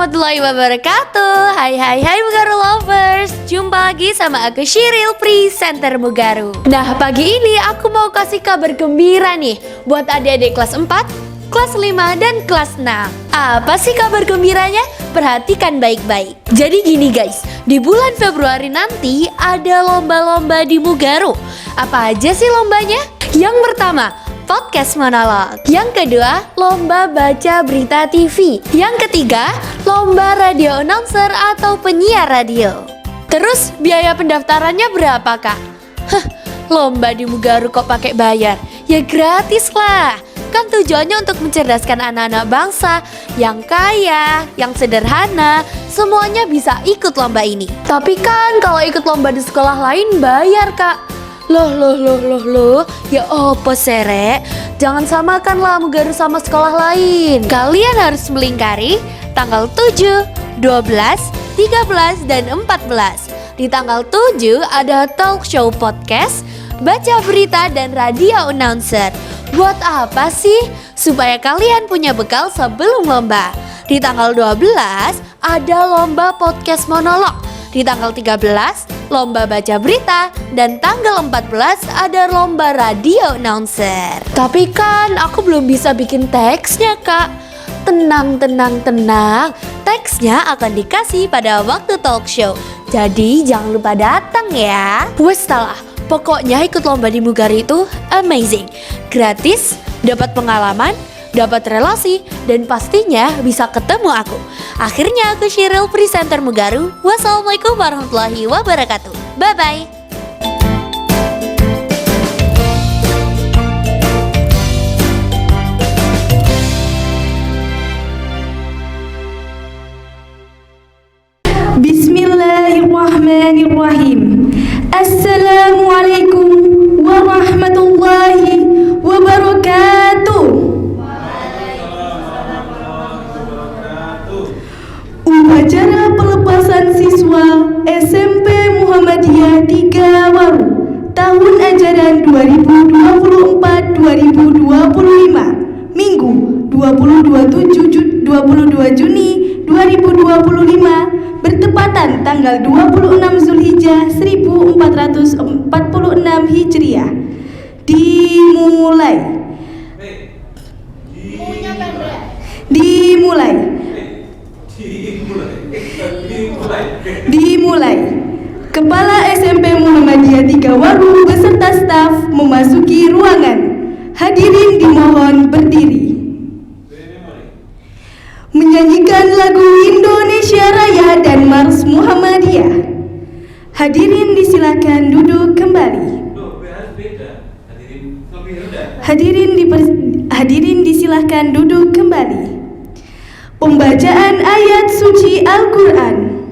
warahmatullahi wabarakatuh. Hai Mugaru lovers. Jumpa lagi sama aku Shiril, presenter Mugaru. Nah, pagi ini aku mau kasih kabar gembira nih buat adik-adik kelas 4, kelas 5, dan kelas 6. Apa sih kabar gembiranya? Perhatikan baik-baik. Jadi gini guys, di bulan Februari nanti ada lomba-lomba di Mugaru. Apa aja sih lombanya? Yang pertama, podcast monolog. Yang kedua, lomba baca berita TV. Yang ketiga, lomba radio announcer atau penyiar radio. Terus biaya pendaftarannya berapa kak? Lomba di Mugaru kok pakai bayar? Ya gratis lah. Kan tujuannya untuk mencerdaskan anak-anak bangsa yang kaya, yang sederhana, semuanya bisa ikut lomba ini. Tapi kan kalau ikut lomba di sekolah lain bayar kak. Loh, ya opo sere? Jangan samakanlah Mugaru sama sekolah lain. Kalian harus melingkari tanggal 7, 12, 13, dan 14. Di tanggal 7 ada talk show podcast, baca berita, dan radio announcer. Buat apa sih? Supaya kalian punya bekal sebelum lomba. Di tanggal 12 ada lomba podcast monolog. Di tanggal 13, lomba baca berita. Dan tanggal 14 ada lomba radio announcer. Tapi kan aku belum bisa bikin teksnya kak. Tenang. Teksnya akan dikasih pada waktu talk show. Jadi jangan lupa datang ya. Wes salah. Pokoknya ikut lomba di Mugaru itu amazing. Gratis, dapat pengalaman, dapat relasi, dan pastinya bisa ketemu aku. Akhirnya aku Shiril, presenter Mugaru. Wassalamualaikum warahmatullahi wabarakatuh. Bye-bye. Bismillahirrahmanirrahim. Assalamualaikum warahmatullahi wabarakatuh. Upacara pelepasan siswa SMP Muhammadiyah 3 Waru tahun ajaran 2024-2025 Minggu 22 Juni 2025 bertepatan tanggal 26 Zulhijjah 1446 Hijriah. Dimulai. Kepala SMP Muhammadiyah 3 Waru beserta staf memasuki ruangan. Hadirin dimohon berdiri. Menyanyikan lagu Indonesia Raya dan Mars Muhammadiyah. Hadirin disilakan duduk kembali. Hadirin disilakan duduk kembali. Pembacaan ayat suci Al-Quran.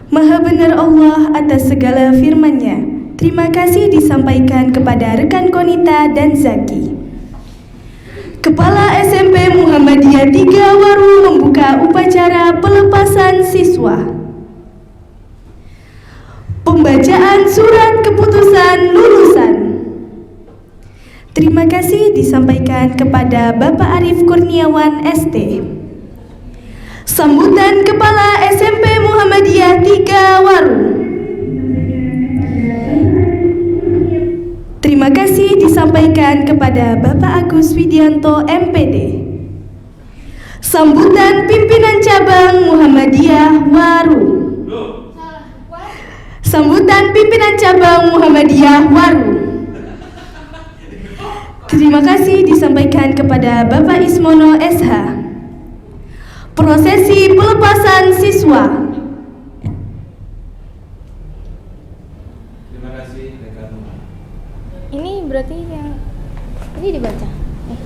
Maha benar Allah atas segala firman-Nya. Terima kasih disampaikan kepada rekan Konita dan Zaki. Kepala SMP Muhammadiyah 3 Waru membuka upacara pelepasan siswa. Pembacaan surat keputusan lulusan. Terima kasih disampaikan kepada Bapak Arif Kurniawan ST. Sambutan Kepala SMP Muhammadiyah 3 Waru. Terima kasih disampaikan kepada Bapak Agus Widianto MPD. Sambutan Pimpinan Cabang Muhammadiyah Waru. Sambutan Pimpinan Cabang Muhammadiyah Waru. Terima kasih disampaikan kepada Bapak Ismono SH. Prosesi pelepasan siswa. Terima kasih rekan. Ini berarti yang ini dibaca?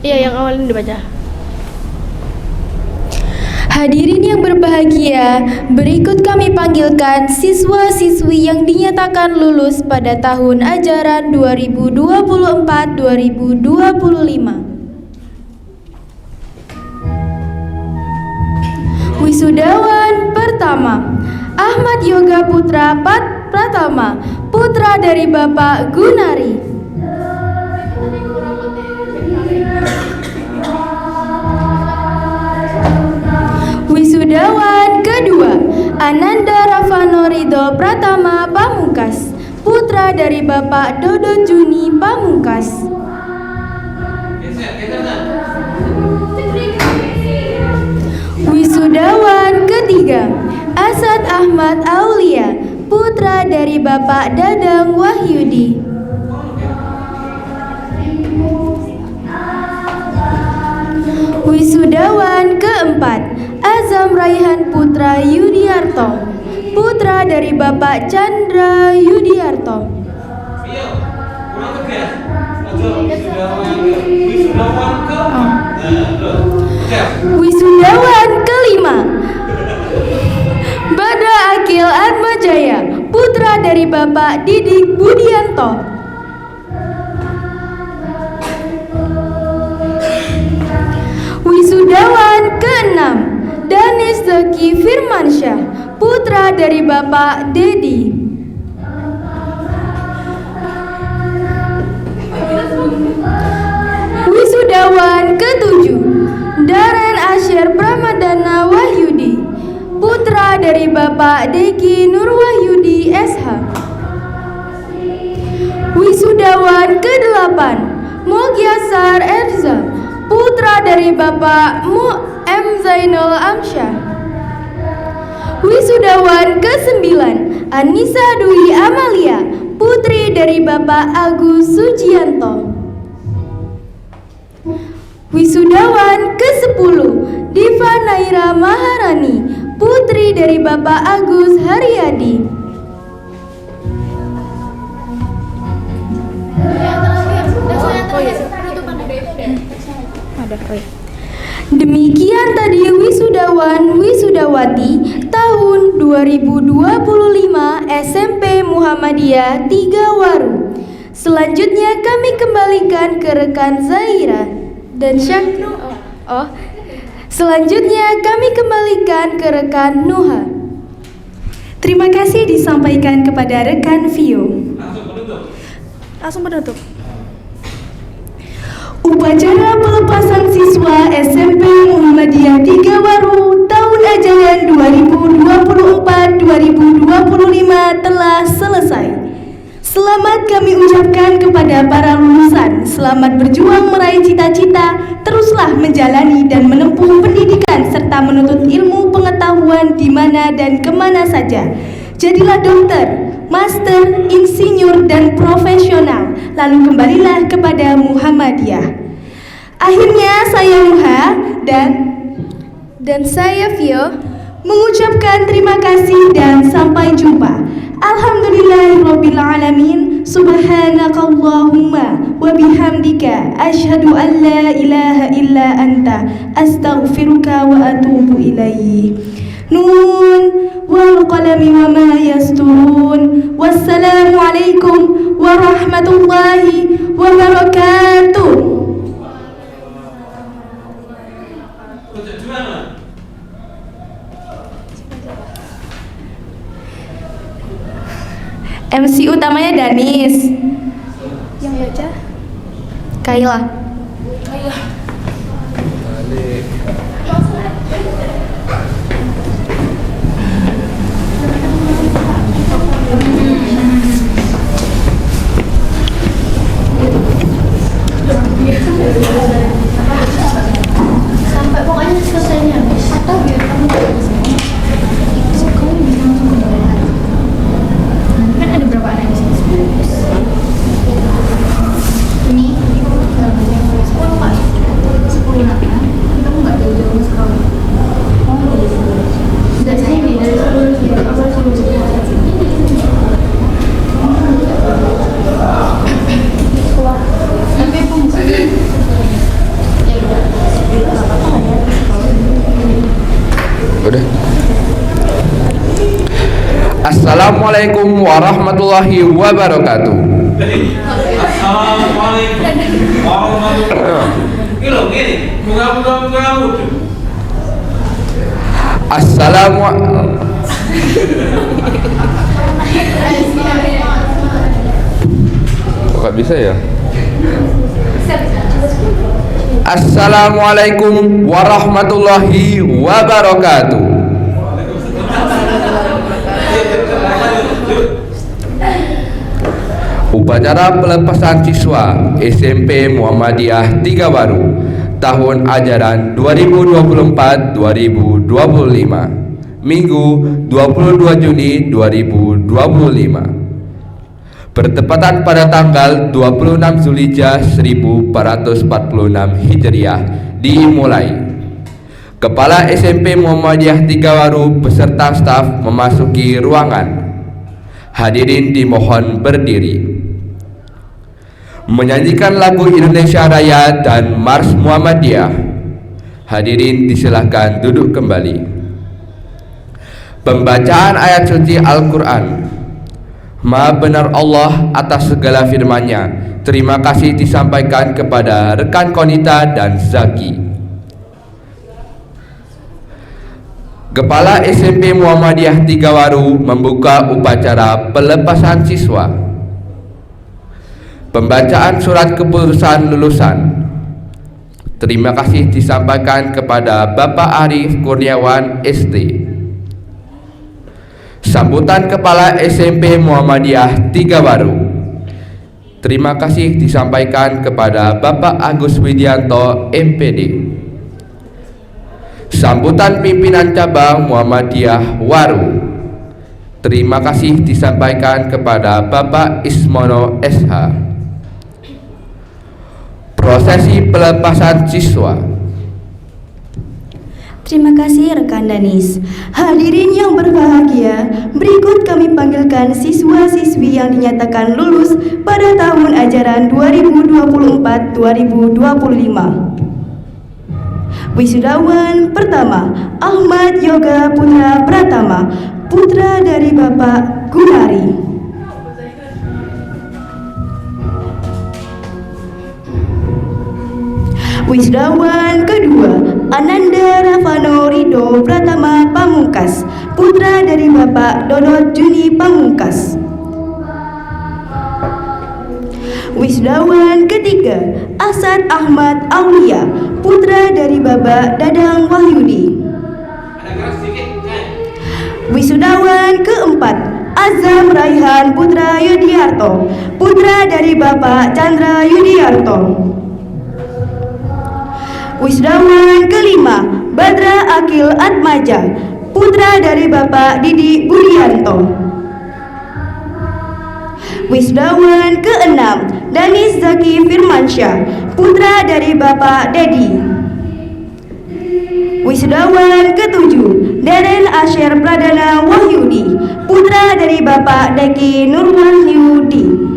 Iya, yang awal ini dibaca. Hadirin yang berbahagia, berikut kami panggilkan siswa-siswi yang dinyatakan lulus pada tahun ajaran 2024-2025. Wisudawan pertama, Ahmad Yoga Putra Pratama, putra dari Bapak Gunari. Wisudawan putra dari Bapak Dodo Juni Pamungkas. Wisudawan ketiga, Asad Ahmad Aulia, putra dari Bapak Dadang Wahyudi. Wisudawan keempat, Azam Raihan Putra Yudiarto, putra dari Bapak Chandra Yudiarto. Wisudawan kelima, Badra Akil Atmajaya, putra dari Bapak Didik Budianto. Wisudawan keenam, Danis Zaki Firmansyah, putra dari Bapak Dedi. Wisudawan ketujuh, Daren Asher Pramadana Wahyudi, putra dari Bapak Deki Nurwahyudi SH. Wisudawan kedelapan, Mogyasar Erza, putra dari Bapak M. Zainul Amsyah. Wisudawan kesembilan, Anissa Dwi Amalia, putri dari Bapak Agus Sujianto. Wisudawan ke-10, Diva Naira Maharani, putri dari Bapak Agus Haryadi. Demikian tadi wisudawan wisudawati tahun 2025 SMP Muhammadiyah 3 Waru. Selanjutnya kami kembalikan ke rekan Zaira dan Syaknu. Selanjutnya kami kembalikan ke rekan Nuha. Terima kasih disampaikan kepada rekan Vio. Langsung penutup. Upacara pelepasan siswa SMP Muhammadiyah 3 Waru tahun ajaran 2024-2025 telah selesai. Selamat kami ucapkan kepada para lulusan. Selamat berjuang meraih cita-cita. Teruslah menjalani dan menempuh pendidikan serta menuntut ilmu pengetahuan di mana dan kemana saja. Jadilah dokter, master, insinyur, dan profesional. Lalu kembalilah kepada Muhammadiyah. Akhirnya saya Nuha dan saya Vio mengucapkan terima kasih dan sampai jumpa. Alhamdulillahirrabbilalamin. Subhanakallahumma wa bihamdika asyhadu an la ilaha illa anta astaghfiruka wa atubu ilaih. Nun wal qalami wa ma yasturun. Wassalamualaikum warahmatullahi wabarakatuh. MC utamanya Danis. Yang baca Kaila. sampai pokoknya selesainya habis. Atau biar kamu kamu bisa langsung ke bawah. Nanti kan ada berapa anak di sini? Ini 10 Pak. 10 nanti kan? Kamu nggak jauh-jauh sekali. Dari sini dari 10 ya. Apa 10? Sampai pembukaan. Udah. Assalamualaikum warahmatullahi wabarakatuh. Assalamualaikum warahmatullahi. Ini buka. Kok bisa ya? Assalamualaikum warahmatullahi wabarakatuh. Upacara pelepasan siswa SMP Muhammadiyah Tiga Waru tahun ajaran 2024-2025 Minggu 22 Juni 2025 bertepatan pada tanggal 26 Zulhijjah 1446 Hijriah dimulai. Kepala SMP Muhammadiyah Tiga Waru beserta staf memasuki ruangan. Hadirin dimohon berdiri. Menyanyikan lagu Indonesia Raya dan Mars Muhammadiyah. Hadirin disilahkan duduk kembali. Pembacaan ayat suci Al-Quran. Maha benar Allah atas segala firman-Nya. Terima kasih disampaikan kepada rekan Konita dan Zaki. Kepala SMP Muhammadiyah Tiga Waru membuka upacara pelepasan siswa. Pembacaan surat keputusan lulusan. Terima kasih disampaikan kepada Bapak Arif Kurniawan ST. Sambutan Kepala SMP Muhammadiyah Tiga Waru. Terima kasih disampaikan kepada Bapak Agus Widianto MPD. Sambutan pimpinan cabang Muhammadiyah Waru. Terima kasih disampaikan kepada Bapak Ismono SH. Prosesi pelepasan siswa. Terima kasih rekan Danis. Hadirin yang berbahagia, berikut kami panggilkan siswa-siswi yang dinyatakan lulus pada tahun ajaran 2024-2025. Wisudawan pertama, Ahmad Yoga Putra Pratama, putra dari Bapak Gunari. Wisudawan kedua, Ananda Ravano Rido Pratama Pamungkas, putra dari Bapak Dodot Juni Pamungkas. Wisudawan ketiga, Asad Ahmad Aulia, putra dari Bapak Dadang Wahyudi. Wisudawan keempat, Azam Raihan Putra Yudiarto, putra dari Bapak Chandra Yudiarto. Wisudawan kelima, Badra Akil Atmaja, putra dari Bapak Didi Budianto. Wisudawan keenam, Danis Zaki Firmansyah, putra dari Bapak Dedi. Wisudawan ketujuh, Deren Asher Pradana Wahyudi, putra dari Bapak Deki Nurwahyudi.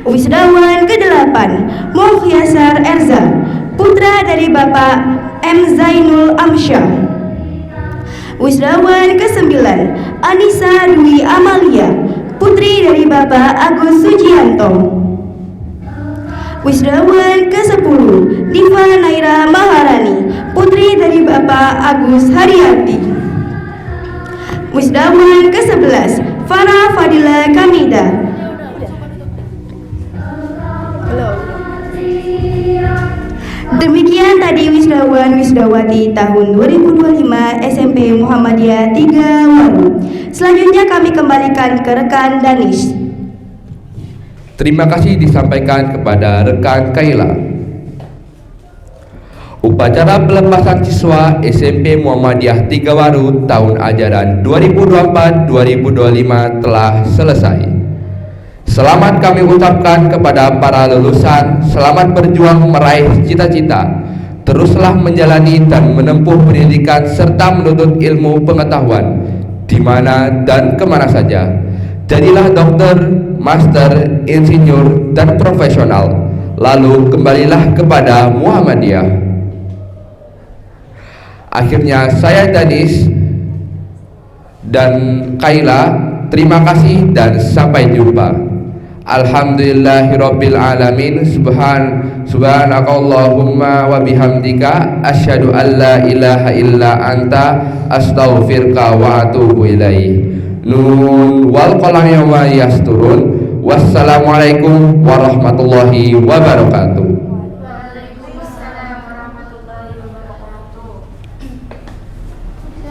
Wisudawan kedelapan, Muhyasar Erza, putra dari Bapak M. Zainul Amsyah. Wisudawan kesembilan, Anissa Dwi Amalia, putri dari Bapak Agus Sujianto. Wisudawan ke-10, Diva Naira Maharani, putri dari Bapak Agus Haryati. Wisudawan ke-11, Farah Fadila Kamida. Demikian tadi wisudawan wisudawati tahun 2025 SMP Muhammadiyah Tiga Waru. Selanjutnya kami kembalikan ke rekan Danis. Terima kasih disampaikan kepada rekan Kaila. Upacara pelepasan siswa SMP Muhammadiyah Tiga Waru tahun ajaran 2024-2025 telah selesai. Selamat kami ucapkan kepada para lulusan, selamat berjuang meraih cita-cita. Teruslah menjalani dan menempuh pendidikan serta menuntut ilmu pengetahuan di mana dan kemana saja. Jadilah dokter, master, insinyur, dan profesional. Lalu kembalilah kepada Muhammadiyah. Akhirnya saya Danis dan Kaila, terima kasih dan sampai jumpa. Alhamdulillahirabbil alamin. Subhanakallahumma wa bihamdika asyhadu an la ilaha illa anta astaghfiruka wa atubu ilaik. Nun wal qalami wa yasturun. Wassalamualaikum warahmatullahi wabarakatuh.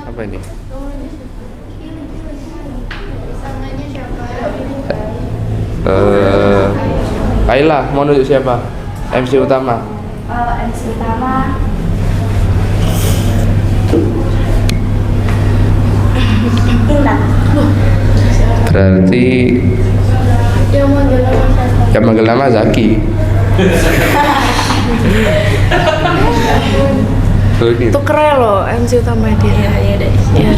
Apa ini? Laila mau nunjuk siapa? MC utama. MC utama Intan. Berarti yang manggil nama Zaki. Tuh keren loh MC utama dia. Iya deh. Iya.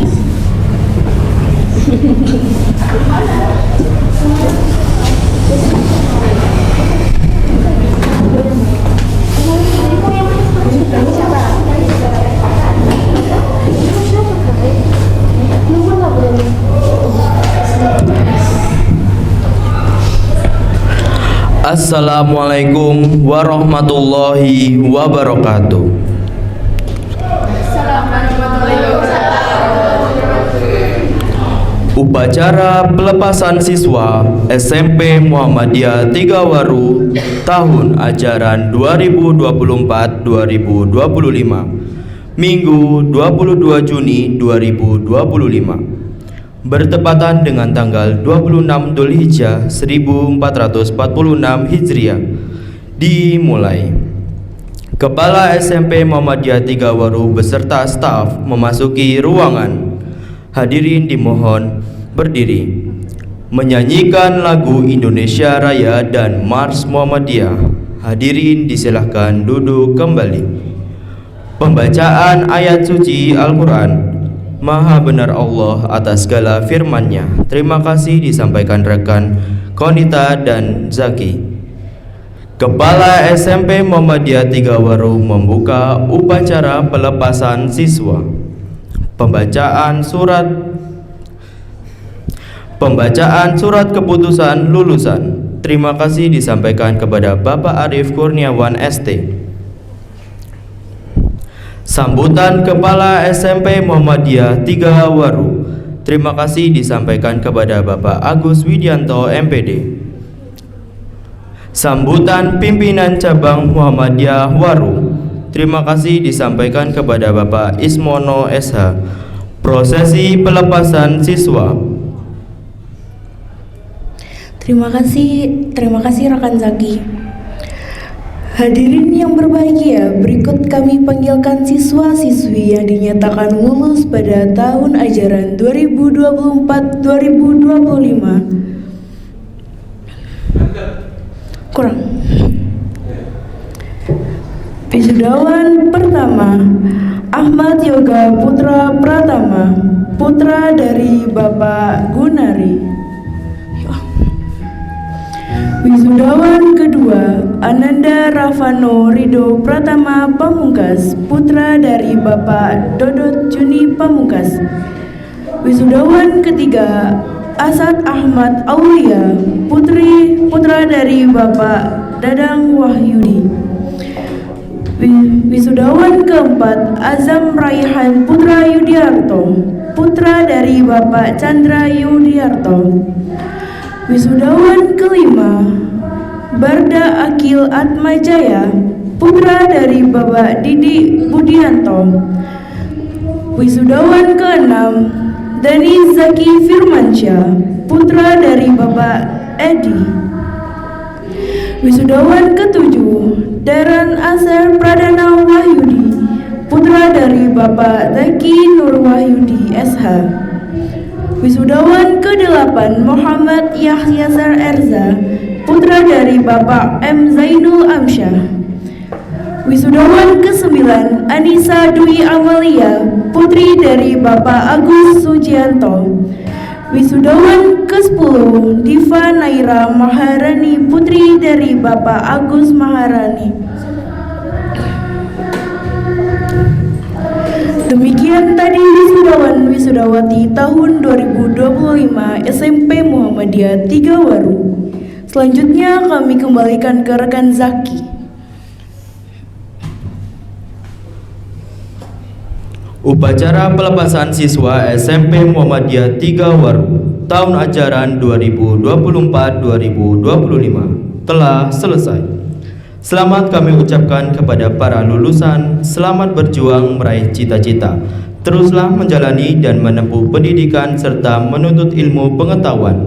Assalamualaikum warahmatullahi wabarakatuh. Upacara pelepasan siswa SMP Muhammadiyah Tigawaru tahun ajaran 2024-2025 Minggu 22 Juni 2025 bertepatan dengan tanggal 26 Dzulhijjah 1446 Hijriah. Dimulai. Kepala SMP Muhammadiyah Tigawaru beserta staf memasuki ruangan. Hadirin dimohon berdiri, menyanyikan lagu Indonesia Raya dan Mars Muhammadiyah. Hadirin disilahkan duduk kembali. Pembacaan ayat suci Al-Quran. Maha benar Allah atas segala firman-Nya. Terima kasih disampaikan rekan Konita dan Zaki. Kepala SMP Muhammadiyah Tigawaru membuka upacara pelepasan siswa. Pembacaan surat keputusan lulusan. Terima kasih disampaikan kepada Bapak Arif Kurniawan ST. Sambutan Kepala SMP Muhammadiyah Tigawaru. Terima kasih disampaikan kepada Bapak Agus Widianto MPD. Sambutan Pimpinan Cabang Muhammadiyah Waru. Terima kasih disampaikan kepada Bapak Ismono SH. Prosesi pelepasan siswa. Terima kasih rekan Zaki. Hadirin yang berbahagia, berikut kami panggilkan siswa-siswi yang dinyatakan lulus pada tahun ajaran 2024-2025. Kurang. Wisudawan pertama, Ahmad Yoga Putra Pratama, putra dari Bapak Gunari. Wisudawan kedua, Ananda Ravano Rido Pratama Pamungkas, putra dari Bapak Dodot Juni Pamungkas. Wisudawan ketiga, Asad Ahmad Aulia, putra dari Bapak Dadang Wahyudi. Wisudawan keempat, Azam Raihan Putra Yudiarto, putra dari Bapak Chandra Yudiarto. Wisudawan kelima, Barda Akil Atmajaya, putra dari Bapak Didi Budianto. Wisudawan keenam, Dani Zaki Firmansyah, putra dari Bapak Edi. Wisudawan ketujuh, Daren Asar Pradana Wahyudi, putra dari Bapak Zaki Nur Wahyudi SH. Wisudawan ke-8 Muhammad Yahyasar Erza, putra dari Bapak M. Zainul Amsyah. Wisudawan ke-9 Anissa Dwi Amalia, putri dari Bapak Agus Sujianto. Wisudawan ke-10 Diva Naira Maharani, putri dari Bapak Agus Maharani. Demikian tadi wisudawan wisudawati tahun 2025 SMP Muhammadiyah Tigawaru. Selanjutnya kami kembalikan ke rekan Zaki. Upacara pelepasan siswa SMP Muhammadiyah Tigawaru tahun ajaran 2024-2025 telah selesai. Selamat kami ucapkan kepada para lulusan, selamat berjuang meraih cita-cita. Teruslah menjalani dan menempuh pendidikan serta menuntut ilmu pengetahuan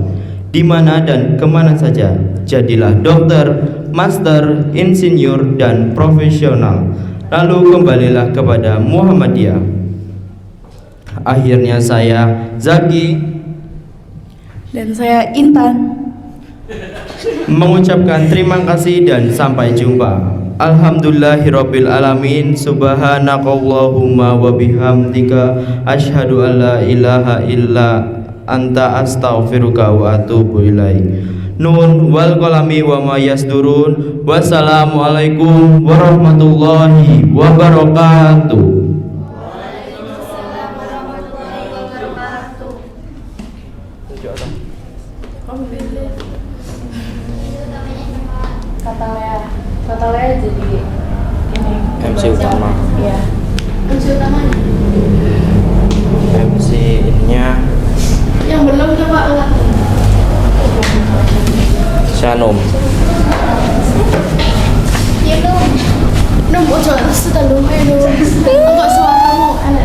di mana dan kemana saja. Jadilah dokter, master, insinyur, dan profesional. Lalu kembalilah kepada Muhammadiyah. Akhirnya saya, Zaki, Dan saya Intan. mengucapkan terima kasih dan sampai jumpa. Alhamdulillahirabbil alamin. Subhanakallahumma wa bihamdika asyhadu an la ilaha illa anta astaghfiruka wa atubu ilaik. Nun wal qalami wa ma yasdurun. Wassalamualaikum warahmatullahi wabarakatuh. Kata Lea jadi ini MC utama. Iya. MC utamanya. MC-nya Yang belum coba enggak. Shanum. Iya dong. Nom ojo sudah lumayan dong. Enggak suaramu enak.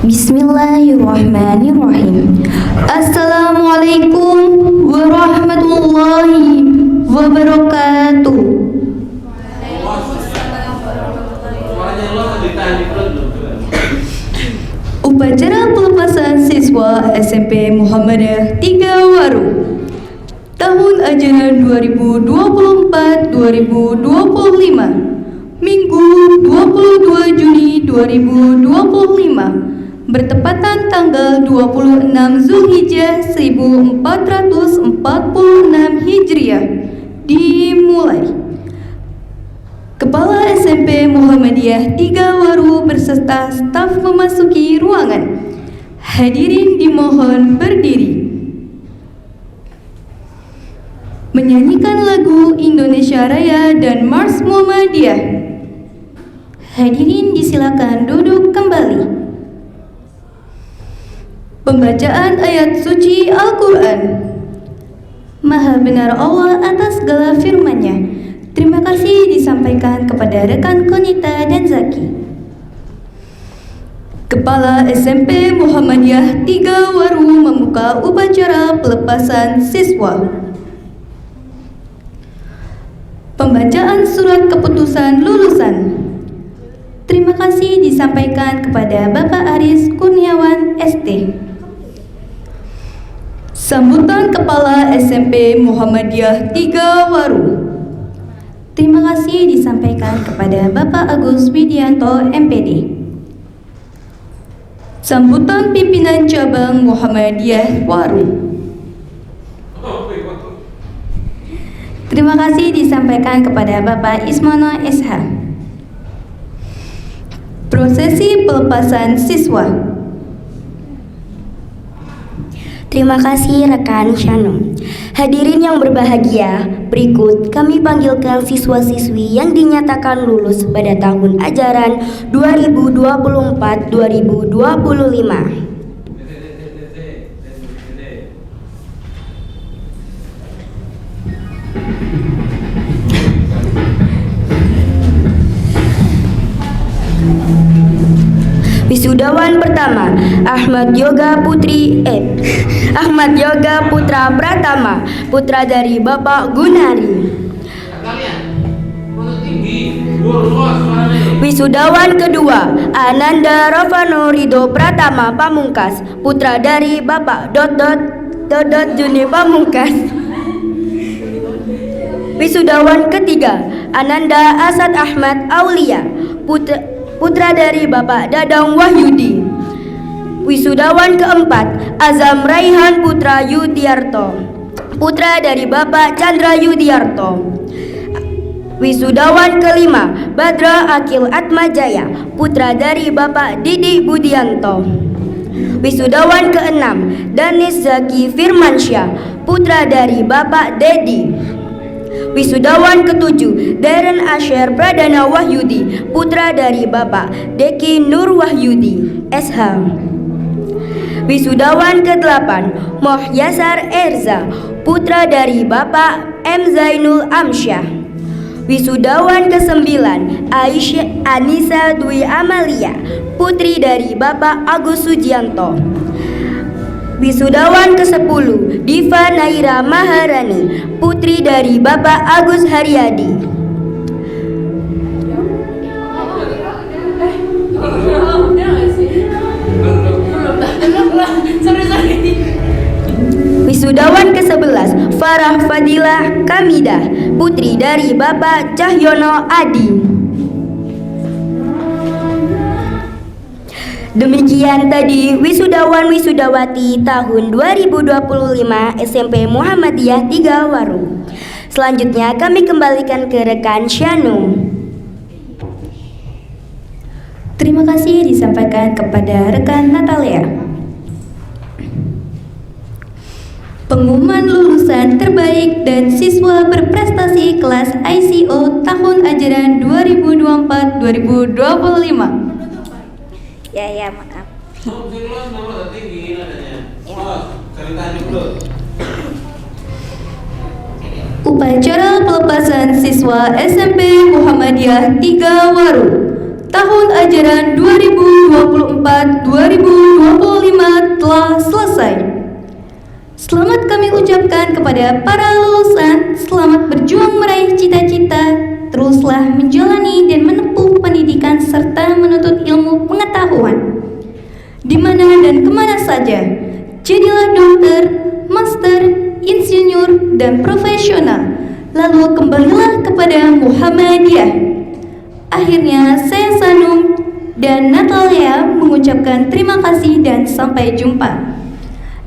Bismillahirrahmanirrahim. Assalamualaikum warahmatullahi wabarakatuh. Upacara pelepasan siswa SMP Muhammadiyah 3 Waru tahun ajaran 2024-2025 Minggu 22 Juni 2025 bertepatan tanggal 26 Zulhijjah 1446 Hijriah. Dimulai. Kepala SMP Muhammadiyah 3 Waru berserta staf memasuki ruangan. Hadirin dimohon berdiri. Menyanyikan lagu Indonesia Raya dan Mars Muhammadiyah. Hadirin disilakan duduk kembali. Pembacaan ayat suci Al-Quran. Maha benar Allah atas segala firman-Nya. Terima kasih disampaikan kepada rekan Konita dan Zaki. Kepala SMP Muhammadiyah 3 Waru membuka upacara pelepasan siswa. Pembacaan surat keputusan lulusan. Terima kasih disampaikan kepada Bapak Aris Kurniawan ST. Sambutan Kepala SMP Muhammadiyah 3 Waru. Terima kasih disampaikan kepada Bapak Agus Widianto MPD. Sambutan Pimpinan Cabang Muhammadiyah Waru. Terima kasih disampaikan kepada Bapak Ismono SH. Prosesi pelepasan siswa. Terima kasih rekan Shanum. Hadirin yang berbahagia, berikut kami panggilkan siswa-siswi yang dinyatakan lulus pada tahun ajaran 2024-2025. Wisudawan pertama Ahmad Yoga Putra Pratama, putra dari Bapak Gunari. Wisudawan kedua Ananda Ravano Rido Pratama Pamungkas, putra dari Bapak Juni Pamungkas. Wisudawan ketiga Ananda Asad Ahmad Aulia, putra dari Bapak Dadang Wahyudi. Wisudawan keempat Azam Raihan Putra Yudiarto, putra dari Bapak Chandra Yudiarto. Wisudawan kelima Badra Akil Atmajaya, putra dari Bapak Didi Budianto. Wisudawan keenam Danis Zaki Firmansyah, putra dari Bapak Dedi. Wisudawan ketujuh Darren Asher Pradana Wahyudi, putra dari Bapak Deki Nur Wahyudi SH. Wisudawan ke-8 Moh Yasar Erza, putra dari Bapak M Zainul Amsyah. Wisudawan ke-9 Aisyah Anissa Dwi Amalia, putri dari Bapak Agus Sujianto. Wisudawan ke-10 Diva Naira Maharani, putri dari Bapak Agus Haryadi. Wisudawan ke-11 Farah Fadilah Kamidah, putri dari Bapak Cahyono Adi. Demikian tadi wisudawan wisudawati tahun 2025 SMP Muhammadiyah 3 Waru. Selanjutnya kami kembalikan ke rekan Syanu. Terima kasih disampaikan kepada rekan Natalia. Pengumuman lulusan terbaik dan siswa berprestasi kelas ICO tahun ajaran 2024-2025. Ya, maaf. Upacara pelepasan siswa SMP Muhammadiyah 3 Waru tahun ajaran 2024-2025 telah selesai. Selamat kami ucapkan kepada para lulusan, selamat berjuang meraih cita-cita, teruslah menjalani dan menempuh pendidikan serta menuntut ilmu pengetahuan. Di mana dan kemana saja, jadilah dokter, master, insinyur, dan profesional, lalu kembalilah kepada Muhammadiyah. Akhirnya saya Sanum dan Natalia mengucapkan terima kasih dan sampai jumpa.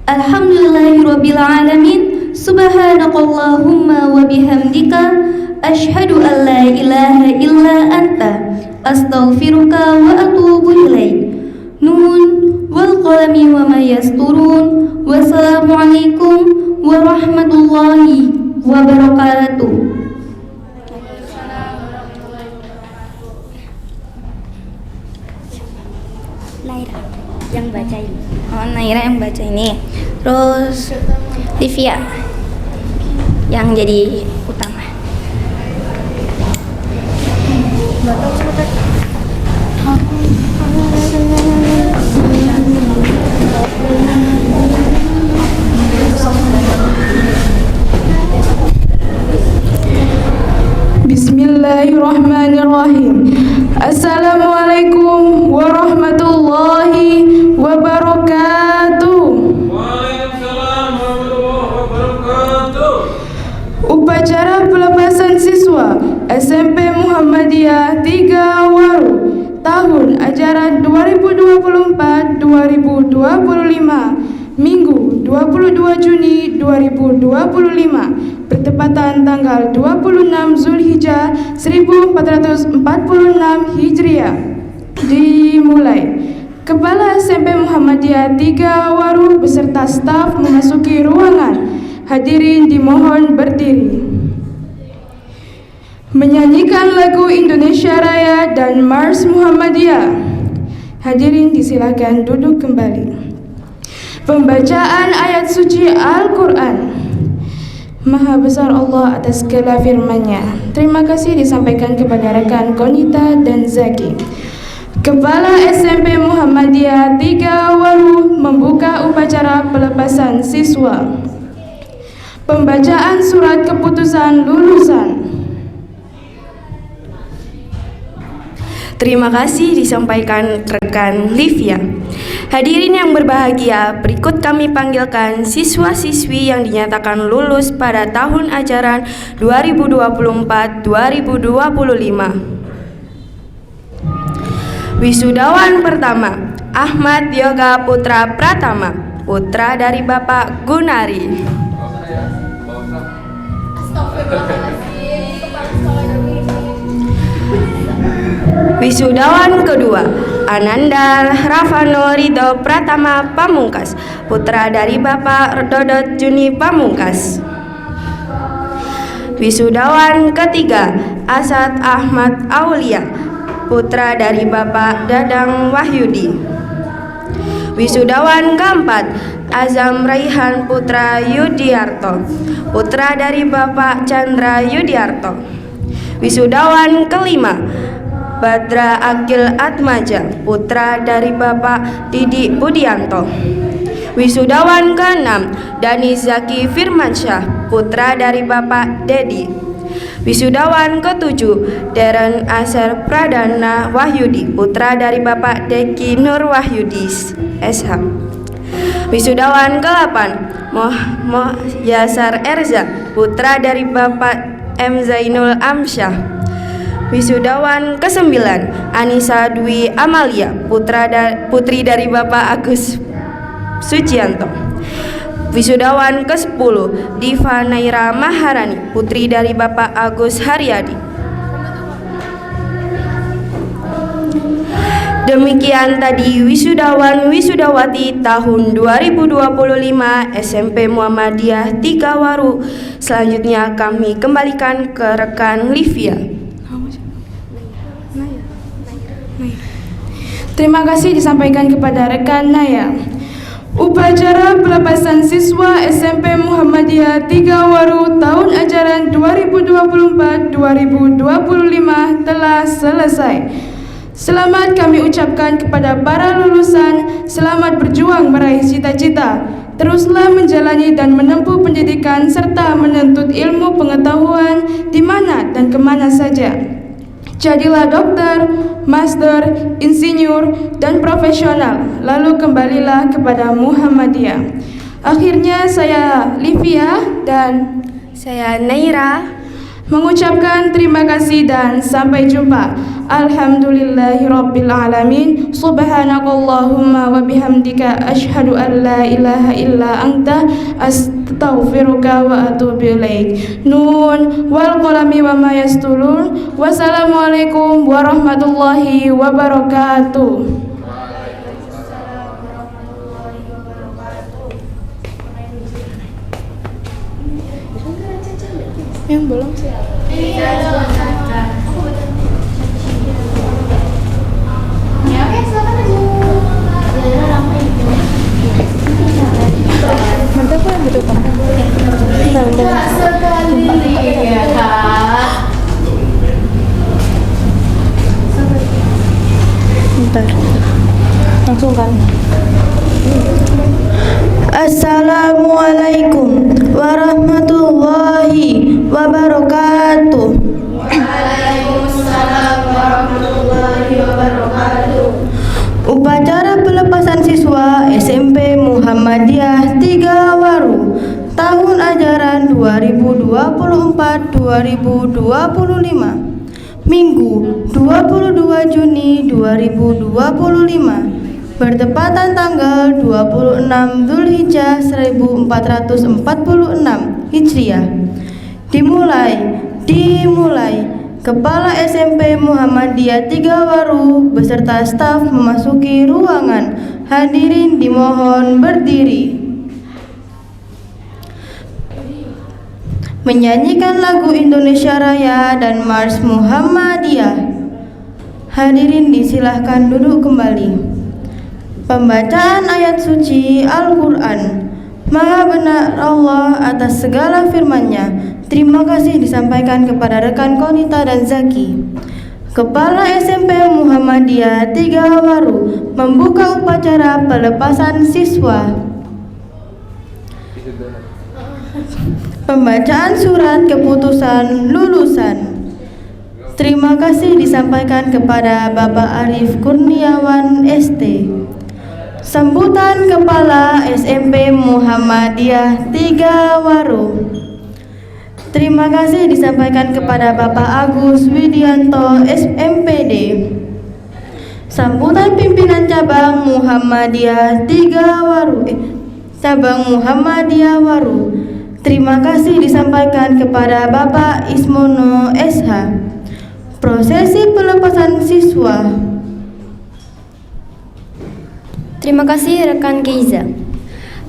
Alhamdulillahirrabbilalamin. Subhanakallahumma wa bihamdika asyhadu an la ilaha illa anta astaghfiruka wa atubu ilaik. Nun wal qalami wa ma yasturun. Wassalamualaikum warahmatullahi wabarakatuh. Naira yang baca ini. Oh, Naira yang baca ini. Terus Livia yang jadi utama. Bismillahirrahmanirrahim. Assalamualaikum warahmatullahi wabarakatuh. Waalaikumsalam warahmatullahi wabarakatuh. Upacara pelepasan siswa SMP Muhammadiyah 3 Waru tahun ajaran 2024-2025 Minggu 22 Juni 2025 bertepatan tanggal 26 Zulhijjah 1446 Hijriah. Dimulai. Kepala SMP Muhammadiyah 3 Waru beserta staf memasuki ruangan. Hadirin dimohon berdiri. Menyanyikan lagu Indonesia Raya dan Mars Muhammadiyah. Hadirin disilakan duduk kembali. Pembacaan ayat suci Al-Quran. Maha besar Allah atas segala firman-Nya. Terima kasih disampaikan kepada rekan Konita dan Zaki. Kepala SMP Muhammadiyah 3 Waru membuka upacara pelepasan siswa. Pembacaan surat keputusan lulusan. Terima kasih disampaikan rekan Livia. Hadirin yang berbahagia, berikut kami panggilkan siswa-siswi yang dinyatakan lulus pada tahun ajaran 2024-2025. Wisudawan pertama, Ahmad Yoga Putra Pratama, putra dari Bapak Gunari. Wisudawan kedua, Ananda Rafano Ridho Pratama Pamungkas, putra dari Bapak Dodot Juni Pamungkas. Wisudawan ketiga, Asad Ahmad Aulia, putra dari Bapak Dadang Wahyudi. Wisudawan keempat, Azam Raihan Putra Yudiarto, putra dari Bapak Chandra Yudiarto. Wisudawan kelima, Badra Akil Atmaja, putra dari Bapak Didi Budianto. Wisudawan ke-6 Dani Zaki Firmansyah, putra dari Bapak Dedi. Wisudawan ke-7 Deren Asher Pradana Wahyudi, putra dari Bapak Deki Nur Wahyudi SH. Wisudawan ke-8 Moh Yasar Erza, putra dari Bapak M. Zainul Amsyah. Wisudawan ke-9 Anissa Dwi Amalia, putri dari Bapak Agus Sucianto. Wisudawan ke-10 Diva Naira Maharani, putri dari Bapak Agus Haryadi. Demikian tadi wisudawan wisudawati tahun 2025 SMP Muhammadiyah 3 Waru. Selanjutnya kami kembalikan ke rekan Livia. Terima kasih disampaikan kepada rekan Naya. Upacara pelepasan siswa SMP Muhammadiyah 3 Waru tahun ajaran 2024-2025 telah selesai. Selamat kami ucapkan kepada para lulusan, selamat berjuang meraih cita-cita. Teruslah menjalani dan menempuh pendidikan serta menuntut ilmu pengetahuan di mana dan kemana saja. Jadilah dokter, master, insinyur, dan profesional, lalu kembalilah kepada Muhammadiyah. Akhirnya saya Livia dan Saya Naira mengucapkan terima kasih dan sampai jumpa. Alhamdulillahirabbil alamin. Subhanakallahumma wa bihamdika asyhadu an la ilaha illa anta astaghfiruka wa atubu ilaik. Nun wal qalami wa ma yasturun. Wassalamualaikum warahmatullahi wabarakatuh. Yang belum sih. Ya oke, silakan aja. Mantap apa yang betul Pak? Sekali ya Kak. Bentar. Langsung kan? Assalamualaikum warahmatullahi wabarakatuh. Waalaikumsalam warahmatullahi wabarakatuh. Upacara pelepasan siswa SMP Muhammadiyah 3 Waru tahun ajaran 2024-2025 Minggu 22 Juni 2025 bertepatan tanggal 26 Zulhijjah 1446 Hijriah. Dimulai Kepala SMP Muhammadiyah 3 Waru beserta staf memasuki ruangan. Hadirin dimohon berdiri. Menyanyikan lagu Indonesia Raya dan Mars Muhammadiyah. Hadirin disilahkan duduk kembali. Pembacaan ayat suci Al-Quran. Maha benar Allah atas segala firman-Nya. Terima kasih disampaikan kepada rekan Konita dan Zaki. Kepala SMP Muhammadiyah 3 Waru membuka upacara pelepasan siswa. Pembacaan surat keputusan lulusan. Terima kasih disampaikan kepada Bapak Arif Kurniawan ST. Sambutan Kepala SMP Muhammadiyah 3 Waru. Terima kasih disampaikan kepada Bapak Agus Widianto SMPD. Sambutan Pimpinan Cabang Muhammadiyah 3 Waru. Cabang Muhammadiyah Waru. Terima kasih disampaikan kepada Bapak Ismono SH. Prosesi pelepasan siswa. Terima kasih rekan Keiza.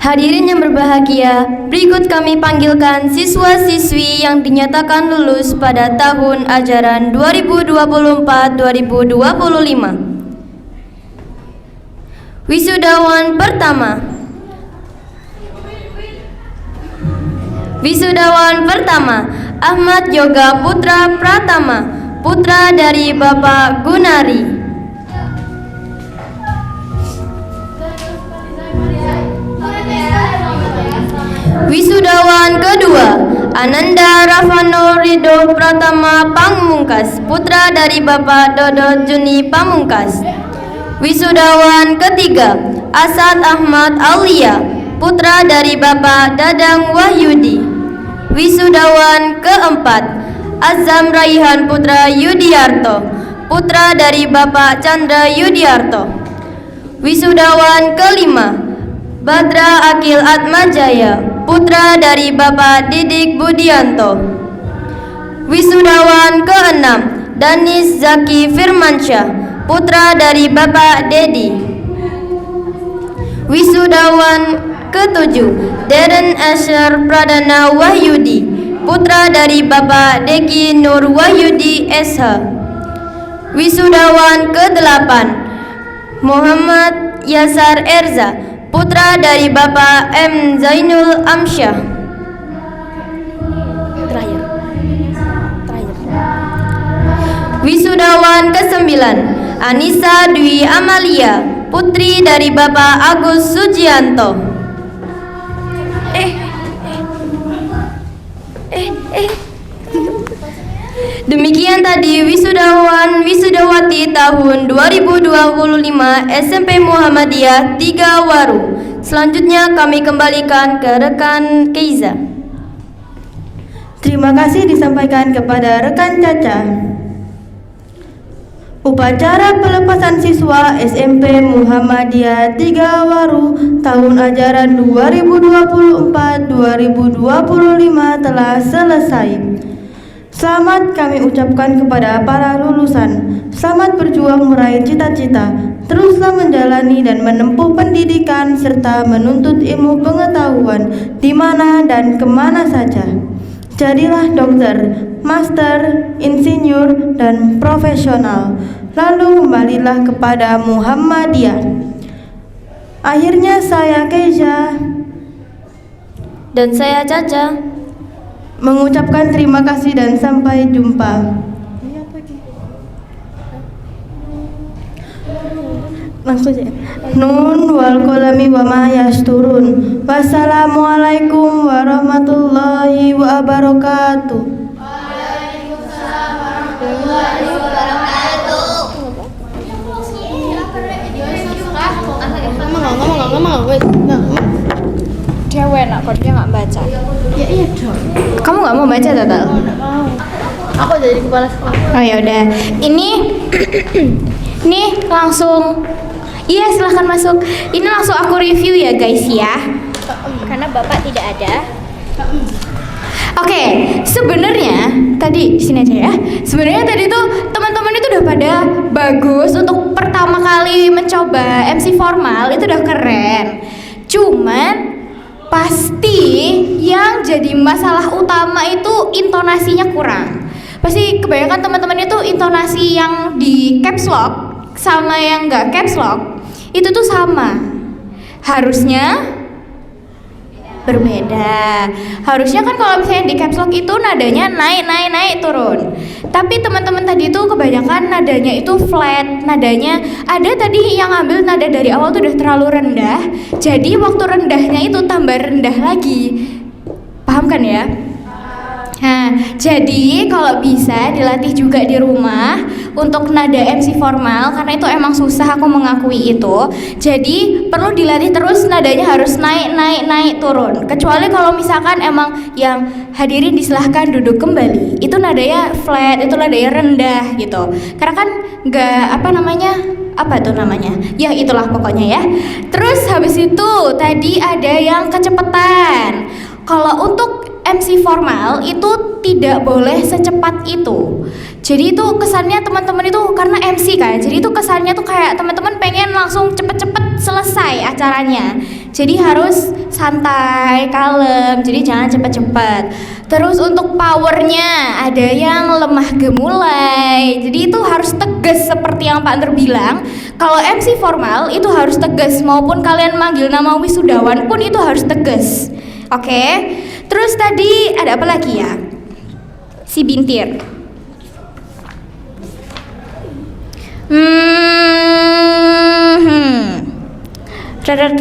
Hadirin yang berbahagia, berikut kami panggilkan siswa-siswi yang dinyatakan lulus pada tahun ajaran 2024-2025. Wisudawan pertama Ahmad Yoga Putra Pratama, putra dari Bapak Gunari. Wisudawan kedua, Ananda Ravano Ridho Pratama Pamungkas, putra dari Bapak Dodot Juni Pamungkas. Wisudawan ketiga, Asad Ahmad Aulia, putra dari Bapak Dadang Wahyudi. Wisudawan keempat, Azam Raihan Putra Yudiarto, putra dari Bapak Chandra Yudiarto. Wisudawan kelima, Badra Akil Atmajaya, putra dari Bapak Didik Budianto. Wisudawan keenam, Danis Zaki Firmansyah, putra dari Bapak Dedi. Wisudawan ketujuh, Deren Asher Pradana Wahyudi, putra dari Bapak Deki Nur Wahyudi SH. Wisudawan ke-8, Muhammad Yasar Erza, putra dari Bapak M. Zainul Amsyah. Terakhir. Wisudawan ke-9, Anissa Dwi Amalia, putri dari Bapak Agus Sujianto. Demikian tadi wisudawan wisudawati tahun 2025 SMP Muhammadiyah 3 Waru. Selanjutnya kami kembalikan ke rekan Keiza. Terima kasih disampaikan kepada rekan Caca. Upacara pelepasan siswa SMP Muhammadiyah 3 Waru tahun ajaran 2024-2025 telah selesai. Selamat kami ucapkan kepada para lulusan. Selamat berjuang meraih cita-cita. Teruslah menjalani dan menempuh pendidikan serta menuntut ilmu pengetahuan di mana dan kemana saja. Jadilah dokter, master, insinyur, dan profesional. Lalu kembalilah kepada Muhammadiyah. Akhirnya saya Keisha Dan saya Caca mengucapkan terima kasih dan sampai jumpa. Langsung saja. Nun wal qalami wa ma yasturun. Wassalamualaikum warahmatullahi wabarakatuh. Cewek nak kok dia nggak baca. Ya iya dong. Kamu nggak mau baca total? Aku jadi kepala sekolah. Oh ya udah. Ini nih langsung. Iya silahkan masuk. Ini langsung aku review ya guys ya. Karena bapak tidak ada. Oke, sebenarnya tadi di sini aja ya. Sebenarnya tadi tuh teman-teman itu udah pada bagus untuk pertama kali mencoba MC formal itu udah keren. Cuman pasti yang jadi masalah utama itu intonasinya kurang. Pasti kebanyakan teman-teman itu intonasi yang di caps lock sama yang nggak caps lock itu tuh sama. Harusnya berbeda. Harusnya kan kalau misalnya di caps lock itu nadanya naik turun. Tapi teman-teman tadi itu kebanyakan nadanya itu flat. Nadanya ada tadi yang ngambil nada dari awal tuh udah terlalu rendah. Jadi waktu rendahnya itu tambah rendah lagi. Paham kan ya? Nah, jadi kalau bisa dilatih juga di rumah untuk nada MC formal karena itu emang susah, aku mengakui itu. Jadi perlu dilatih terus, nadanya harus naik turun. Kecuali kalau misalkan emang yang hadirin disilahkan duduk kembali, itu nadanya flat, itu nadanya rendah gitu. Karena kan nggak apa tuh namanya? Ya itulah pokoknya ya. Terus habis itu tadi ada yang kecepatan. Kalau untuk MC formal itu tidak boleh secepat itu. Jadi itu kesannya teman-teman itu karena MC kan. Jadi itu kesannya tuh kayak teman-teman pengen langsung cepet-cepet selesai acaranya. Jadi harus santai, kalem. Jadi jangan cepet-cepet. Terus untuk powernya ada yang lemah gemulai. Jadi itu harus tegas seperti yang Pak Nur bilang. Kalau MC formal itu harus tegas, maupun kalian manggil nama wisudawan pun itu harus tegas. Oke. Terus tadi ada apa lagi ya? Si bintir.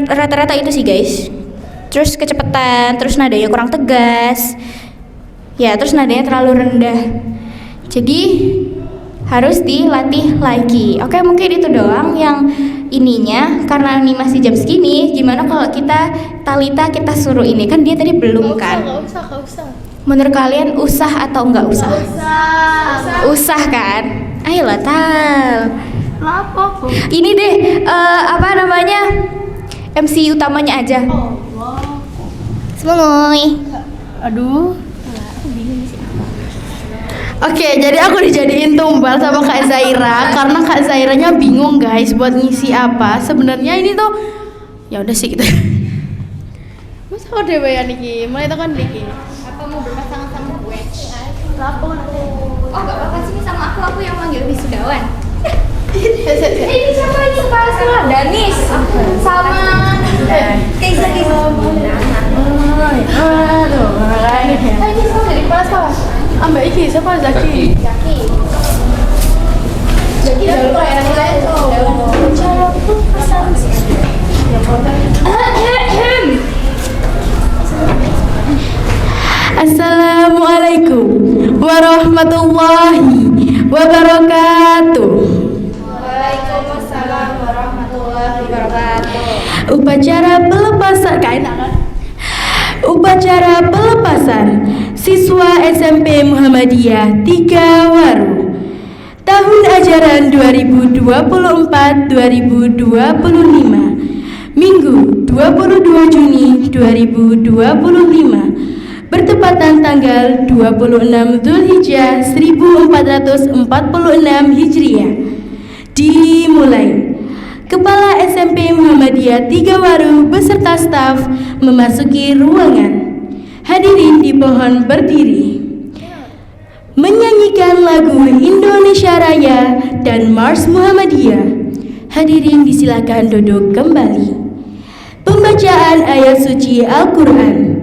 Rata-rata itu sih guys. terus kecepatan, terus nadanya kurang tegas. Ya, terus nadanya terlalu rendah. Jadi harus dilatih lagi. Oke, mungkin itu doang yang ininya. Karena ini masih jam segini, gimana kalau kita Talita kita suruh ini? Kan dia tadi belum kan? Gak usah. Menurut kalian usah atau enggak usah? Usah kan? Ayolah Tal. Kenapa? Ini deh apa namanya? MC utamanya aja. Semoy. Aduh. Oke, jadi aku dijadiin tumbal sama Kak Zaira karena Kak Zairanya bingung guys buat ngisi apa. Sebenarnya ini tuh ya udah sih kita. Masa kau deh bayan Niki? Mulai itu kan Niki. Apa mau berpasangan sama gue? Lapo nanti. Oh, enggak apa-apa sih sama aku yang manggil wisudawan. Ini Ini siapa ini kepala sekolah? Danis sama Keiza. Aduh, makanya. Ini semua dari kepala sekolah. Ambek iki siapa Zaki? Jadi dulu nilai Assalamualaikum warahmatullahi wabarakatuh. Waalaikumsalam warahmatullahi wabarakatuh. Upacara pelepasan siswa SMP Muhammadiyah 3 Waru tahun ajaran 2024-2025 Minggu 22 Juni 2025 bertepatan tanggal 26 Dzulhijjah 1446 Hijriah. Dimulai. Kepala SMP Muhammadiyah 3 Waru beserta staf memasuki ruangan. Hadirin dimohon berdiri. Menyanyikan lagu Indonesia Raya dan Mars Muhammadiyah. Hadirin disilakan duduk kembali. Pembacaan ayat suci Al-Quran.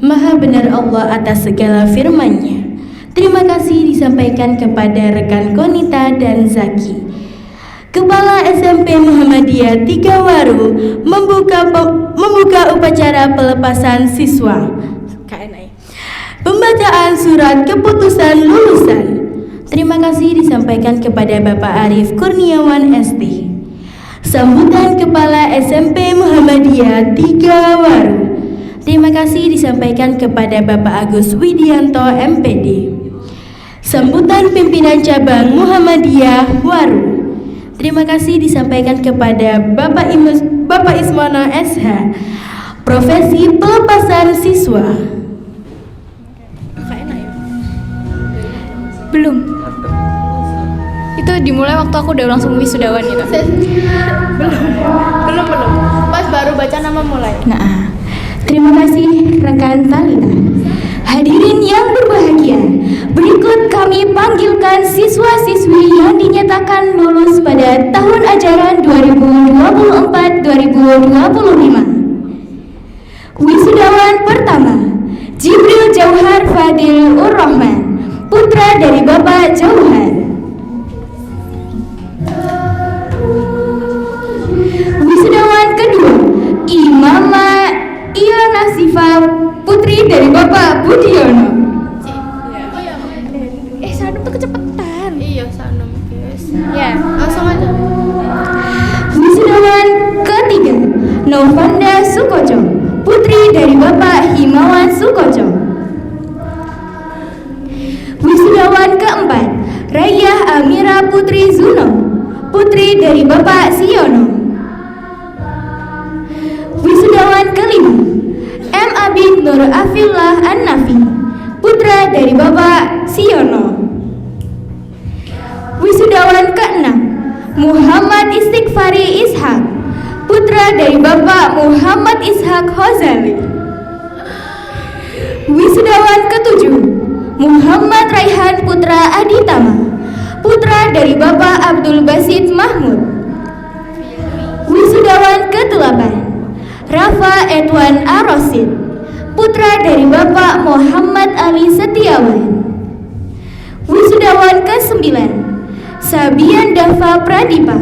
Maha benar Allah atas segala firman-Nya. Terima kasih disampaikan kepada rekan Konita dan Zaki. Kepala SMP Muhammadiyah 3 Waru membuka upacara pelepasan siswa. Pembacaan surat keputusan lulusan. Terima kasih disampaikan kepada Bapak Arif Kurniawan ST. Sambutan Kepala SMP Muhammadiyah 3 Waru. Terima kasih disampaikan kepada Bapak Agus Widianto MPD. Sambutan Pimpinan Cabang Muhammadiyah Waru. Terima kasih disampaikan kepada Bapak Ismono SH. Profesi pelepasan siswa. Belum. Itu dimulai waktu aku udah langsung wisudawan gitu. Belum. Pas baru baca nama mulai. Nah, terima kasih rekan Talita. Hadirin yang berbahagia, berikut kami panggilkan siswa-siswi yang dinyatakan lulus pada tahun ajaran 2024-2025. Wisudawan pertama, Jibril Jauhar Fadil Ur-Rahman, putra dari Bapak Jauhar. Wisudawan kedua, Imama Iona Sifa, putri dari Bapak Budiono. Sanum tuh kecepatan. Iya, Sanum, guys. Ya. Langsung aja. Wisudawan ketiga, Novanda Sukoco, putri dari Bapak Himawan Sukoco. Wisudawan keempat, Rayah Amira Putri Zuno, putri dari Bapak Siono. Wisudawan kelima, M. Abid Nur Afillah An-Nafi, putra dari Bapak Siono. Wisudawan keenam, Muhammad Istighfari Ishak, putra dari Bapak Muhammad Ishak Hozali. Wisudawan ketujuh, Muhammad Raihan Putra Aditama, putra dari Bapak Abdul Basit Mahmud. Wisudawan ke-8, Rafa Edwan Arosid, putra dari Bapak Muhammad Ali Setiawan. Wisudawan ke-9, Sabian Dava Pradipa,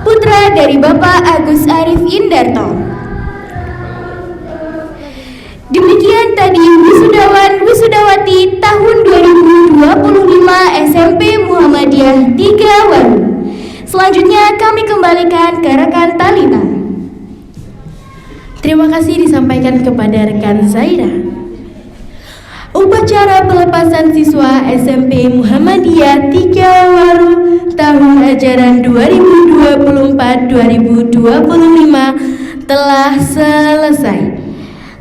putra dari Bapak Agus Arif Indarto. Demikian tadi wisudawan wisudawati tahun 2025 SMP Muhammadiyah 3 Waru. Selanjutnya kami kembalikan ke rekan Talita. Terima kasih disampaikan kepada rekan Zaira. Upacara pelepasan siswa SMP Muhammadiyah 3 Waru tahun ajaran 2024-2025 telah selesai.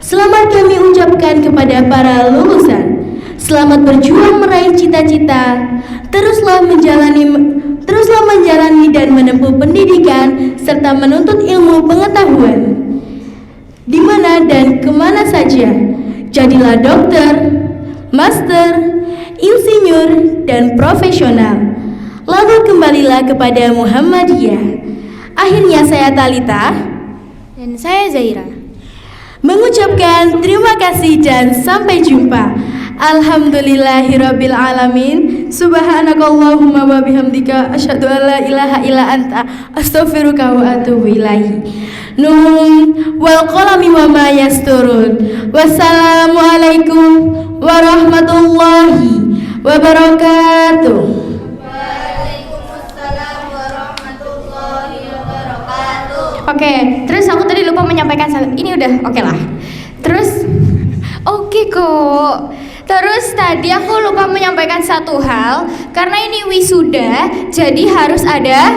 Selamat kami ucapkan kepada para lulusan. Selamat berjuang meraih cita-cita. Teruslah menjalani dan menempuh pendidikan serta menuntut ilmu pengetahuan. Di mana dan kemana saja. Jadilah dokter, master, insinyur, dan profesional. Lalu kembalilah kepada Muhammadiyah. Akhirnya saya Talita Dan saya Zaira. mengucapkan terima kasih dan sampai jumpa. Alhamdulillahirabbil alamin. Subhanakallahumma wa bihamdika asyhadu an la ilaha illa anta astaghfiruka wa atubu ilaihi. Nun wal qalami wa ma yasturun. Wassalamualaikum warahmatullahi wabarakatuh. Oke, terus aku tadi lupa menyampaikan ini udah oke lah. Terus oke kok. Terus tadi aku lupa menyampaikan satu hal karena ini wisuda, jadi harus ada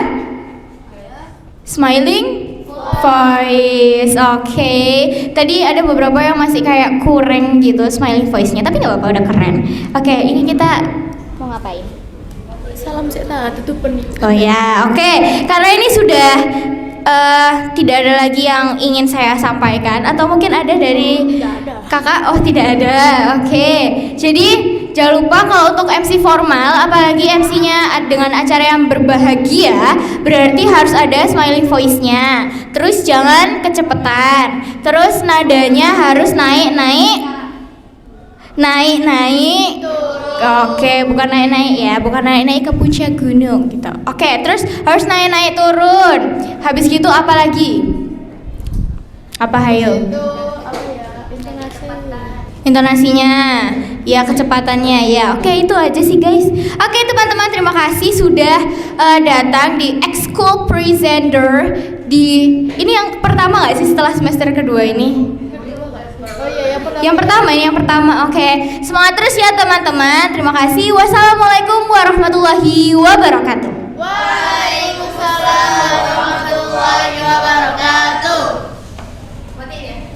smiling voice. Oke. Tadi ada beberapa yang masih kayak kurang gitu smiling voice-nya, tapi nggak apa-apa udah keren. Oke, ini kita mau ngapain? Salam sehat, tutup nih. Oh ya, oke. Karena ini sudah tidak ada lagi yang ingin saya sampaikan atau mungkin ada dari kakak. Oh tidak ada. Oke. Jadi jangan lupa kalau untuk MC formal, apalagi MC-nya dengan acara yang berbahagia, berarti harus ada smiling voice-nya. Terus jangan kecepatan. Terus nadanya harus naik. Oke, bukan naik-naik ya, bukan naik-naik ke puncak gunung gitu. Oke, terus harus naik-naik turun. Habis gitu apa lagi? Apa hayo? Intonasinya, ya kecepatannya ya. Oke, itu aja sih guys. Oke teman-teman, terima kasih sudah datang di Ekskul Presenter di ini yang pertama nggak sih setelah semester kedua ini? Yang pertama. Oke. Semangat terus ya teman-teman. Terima kasih. Wassalamualaikum warahmatullahi wabarakatuh.